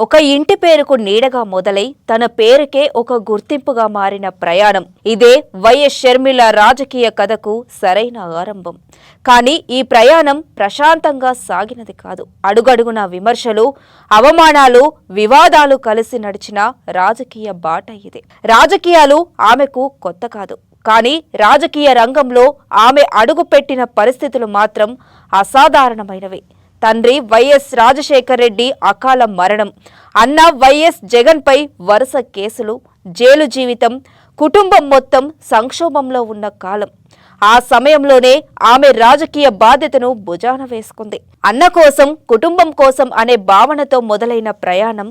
ఒక ఇంటి పేరుకు నీడగా మొదలై తన పేరుకే ఒక గుర్తింపుగా మారిన ప్రయాణం ఇదే వైఎస్ షర్మిల రాజకీయ కథకు సరైన ఆరంభం. కానీ ఈ ప్రయాణం ప్రశాంతంగా సాగినది కాదు. అడుగడుగున విమర్శలు, అవమానాలు, వివాదాలు కలిసి నడిచిన రాజకీయ బాట ఇది. రాజకీయాలు ఆమెకు కొత్త కాదు. కానీ రాజకీయ రంగంలో ఆమె అడుగుపెట్టిన పరిస్థితులు మాత్రం అసాధారణమైనవి. తండ్రి వైఎస్ రాజశేఖర్ రెడ్డి అకాల మరణం, అన్న వైఎస్ జగన్ పై వరుస కేసులు, జైలు జీవితం, కుటుంబం మొత్తం సంక్షోభంలో ఉన్న కాలం. ఆ సమయంలోనే ఆమె రాజకీయ బాధ్యతను భుజాన వేసుకుంది. అన్న కోసం, కుటుంబం కోసం అనే భావనతో మొదలైన ప్రయాణం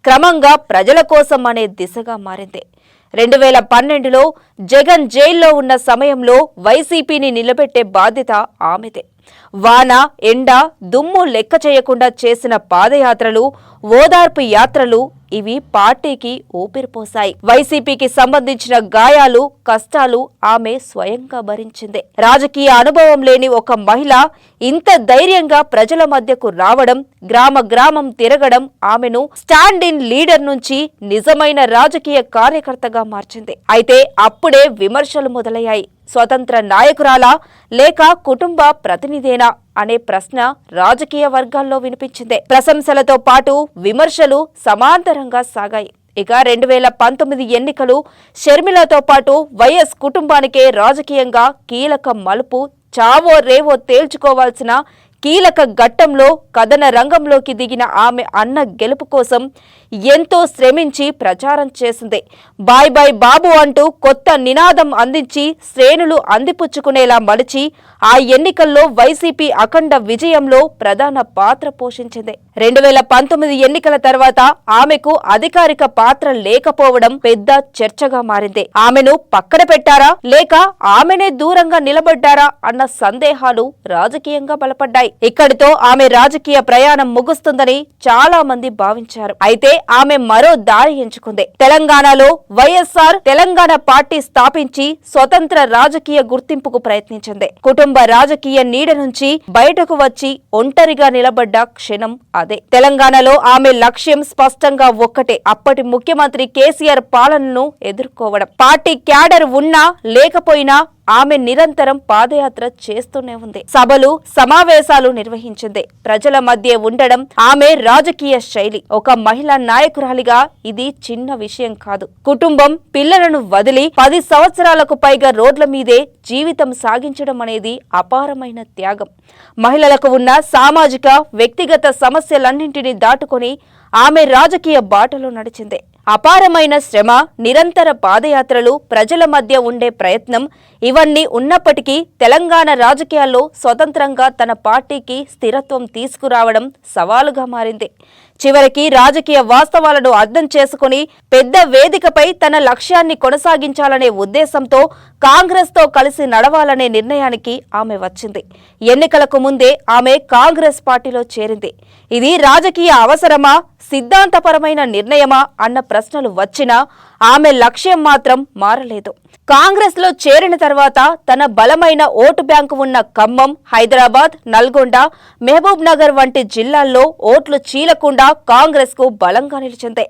క్రమంగా ప్రజల కోసం అనే దిశగా మారింది. 2012లో జగన్ జైల్లో ఉన్న సమయంలో వైసీపీని నిలబెట్టే బాధ్యత ఆమెదే. వాన, ఎండ, దుమ్ము లెక్క చేయకుండా చేసిన పాదయాత్రలు, ఓదార్పు యాత్రలు ఇవి పార్టీకి ఊపిరిపోశాయి. వైసీపీకి సంబంధించిన గాయాలు, కష్టాలు ఆమె స్వయంగా భరించింది. రాజకీయ అనుభవం లేని ఒక మహిళ ఇంత ధైర్యంగా ప్రజల మధ్యకు రావడం, గ్రామ గ్రామం తిరగడం ఆమెను స్టాండ్ ఇన్ లీడర్ నుంచి నిజమైన రాజకీయ కార్యకర్తగా మార్చింది. అయితే అప్పుడే విమర్శలు మొదలయ్యాయి. స్వతంత్ర నాయకురాలా లేక కుటుంబ ప్రతినిధేనా అనే ప్రశ్న రాజకీయ వర్గాల్లో వినిపించింది. ప్రశంసలతో పాటు విమర్శలు సమాంతరంగా సాగాయి. ఇక 2019 ఎన్నికలు షర్మిలతో పాటు వైఎస్ కుటుంబానికే రాజకీయంగా కీలక మలుపు. చావో రేవో తేల్చుకోవాల్సిన కీలక ఘట్టంలో కథన రంగంలోకి దిగిన ఆమె అన్న గెలుపు కోసం ఎంతో శ్రమించి ప్రచారం చేసింది. బాయ్ బాయ్ బాబు అంటూ కొత్త నినాదం అందించి శ్రేణులు అందిపుచ్చుకునేలా మలిచి ఆ ఎన్నికల్లో వైసీపీ అఖండ విజయంలో ప్రధాన పాత్ర పోషించింది. 2019 ఎన్నికల తర్వాత ఆమెకు అధికారిక పాత్ర లేకపోవడం పెద్ద చర్చగా మారింది. ఆమెను పక్కన పెట్టారా లేక ఆమెనే దూరంగా నిలబడ్డారా అన్న సందేహాలు రాజకీయంగా బలపడ్డాయి. ఇక్కడితో ఆమె రాజకీయ ప్రయాణం ముగుస్తుందని చాలా మంది భావించారు. అయితే ఆమె మరో దారి ఎంచుకుంది. తెలంగాణలో వైఎస్ఆర్ తెలంగాణ పార్టీ స్థాపించి స్వతంత్ర రాజకీయ గుర్తింపుకు ప్రయత్నించింది. కుటుంబ రాజకీయ నీడ నుంచి బయటకు వచ్చి ఒంటరిగా నిలబడ్డ క్షణం అదే. తెలంగాణలో ఆమె లక్ష్యం స్పష్టంగా ఒక్కటే, అప్పటి ముఖ్యమంత్రి కేసీఆర్ పాలనను ఎదుర్కోవడం. పార్టీ క్యాడర్ ఉన్నా లేకపోయినా ఆమె నిరంతరం పాదయాత్ర చేస్తూనే ఉంది. సభలు, సమావేశాలు నిర్వహించింది. ప్రజల మధ్య ఉండడం ఆమె రాజకీయ శైలి. ఒక మహిళా నాయకురాలిగా ఇది చిన్న విషయం కాదు. కుటుంబం, పిల్లలను వదిలి 10 సంవత్సరాలకు పైగా రోడ్ల మీదే జీవితం సాగించడం అనేది అపారమైన త్యాగం. మహిళలకు ఉన్న సామాజిక, వ్యక్తిగత సమస్యలన్నింటినీ దాటుకొని ఆమె రాజకీయ బాటలో నడిచింది. అపారమైన శ్రమ, నిరంతర పాదయాత్రలు, ప్రజల మధ్య ఉండే ప్రయత్నం ఇవన్నీ ఉన్నప్పటికీ తెలంగాణ రాజకీయాల్లో స్వతంత్రంగా తన పార్టీకి స్థిరత్వం తీసుకురావడం సవాలుగా మారింది. చివరికి రాజకీయ వాస్తవాలను అర్థం చేసుకుని పెద్ద వేదికపై తన లక్ష్యాన్ని కొనసాగించాలనే ఉద్దేశంతో కాంగ్రెస్తో కలిసి నడవాలనే నిర్ణయానికి ఆమె వచ్చింది. ఎన్నికలకు ముందే ఆమె కాంగ్రెస్ పార్టీలో చేరింది. ఇది రాజకీయ అవసరమా, సిద్ధాంతపరమైన నిర్ణయమా అన్న ప్రశ్నలు వచ్చినా ఆమె లక్ష్యం మాత్రం మారలేదు. కాంగ్రెస్ లో చేరిన తర్వాత తన బలమైన ఓటు బ్యాంకు ఉన్న ఖమ్మం, హైదరాబాద్, నల్గొండ, మహబూబ్ నగర్ వంటి జిల్లాల్లో ఓట్లు చీలకుండా కాంగ్రెస్ కు బలంగా నిలిచింది.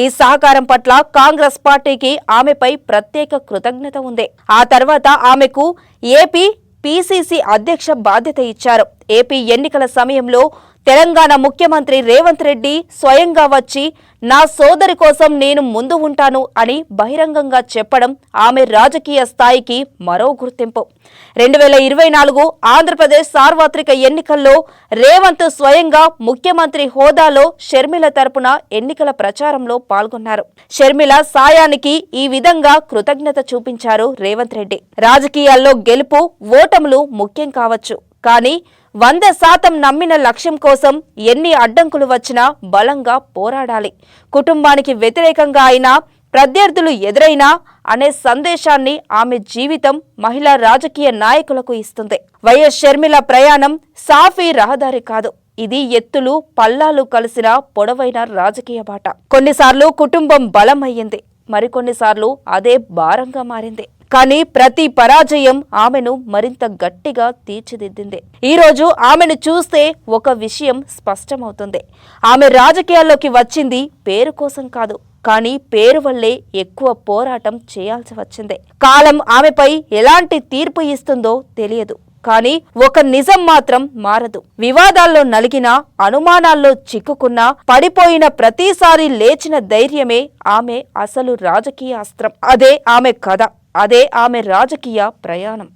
ఈ సహకారం పట్ల కాంగ్రెస్ పార్టీకి ఆమెపై ప్రత్యేక కృతజ్ఞత ఉంది. ఆ తర్వాత ఆమెకు ఏపీ పిసిసి అధ్యక్ష బాధ్యత ఇచ్చారు. ఏపీ ఎన్నికల సమయంలో తెలంగాణ ముఖ్యమంత్రి రేవంత్ రెడ్డి స్వయంగా వచ్చి నా సోదరి కోసం నేను ముందు ఉంటాను అని బహిరంగంగా చెప్పడం ఆమె రాజకీయ స్థాయికి మరో గుర్తింపు. 2024 ఆంధ్రప్రదేశ్ సార్వత్రిక ఎన్నికల్లో రేవంత్ స్వయంగా ముఖ్యమంత్రి హోదాలో షర్మిల తరపున ఎన్నికల ప్రచారంలో పాల్గొన్నారు. షర్మిల సాయానికి ఈ విధంగా కృతజ్ఞత చూపించారు రేవంత్ రెడ్డి. రాజకీయాల్లో గెలుపు, ఓటములు ముఖ్యం కావచ్చు, కానీ 100% నమ్మిన లక్ష్యం కోసం ఎన్ని అడ్డంకులు వచ్చినా బలంగా పోరాడాలి. కుటుంబానికి వ్యతిరేకంగా అయినా, ప్రత్యర్థులు ఎదురైనా అనే సందేశాన్ని ఆమె జీవితం మహిళా రాజకీయ నాయకులకు ఇస్తుంది. వైఎస్ షర్మిల ప్రయాణం సాఫీ రహదారి కాదు. ఇది ఎత్తులు, పల్లాలు కలిసిన పొడవైన రాజకీయ బాట. కొన్నిసార్లు కుటుంబం బలం అయ్యింది, మరికొన్నిసార్లు అదే భారంగా మారింది. కానీ ప్రతి పరాజయం ఆమెను మరింత గట్టిగా తీర్చిదిద్దింది. ఈరోజు ఆమెను చూస్తే ఒక విషయం స్పష్టమవుతుంది. ఆమె రాజకీయాల్లోకి వచ్చింది పేరు కోసం కాదు, కానీ పేరు వల్లే ఎక్కువ పోరాటం చేయాల్సి వచ్చింది. కాలం ఆమెపై ఎలాంటి తీర్పు ఇస్తుందో తెలియదు, కానీ ఒక నిజం మాత్రం మారదు. వివాదాల్లో నలిగినా, అనుమానాల్లో చిక్కుకున్నా, పడిపోయిన ప్రతిసారి లేచిన ధైర్యమే ఆమె అసలు రాజకీయ అస్త్రం. అదే ఆమె కథ, అదే ఆమె రాజకీయ ప్రయాణం.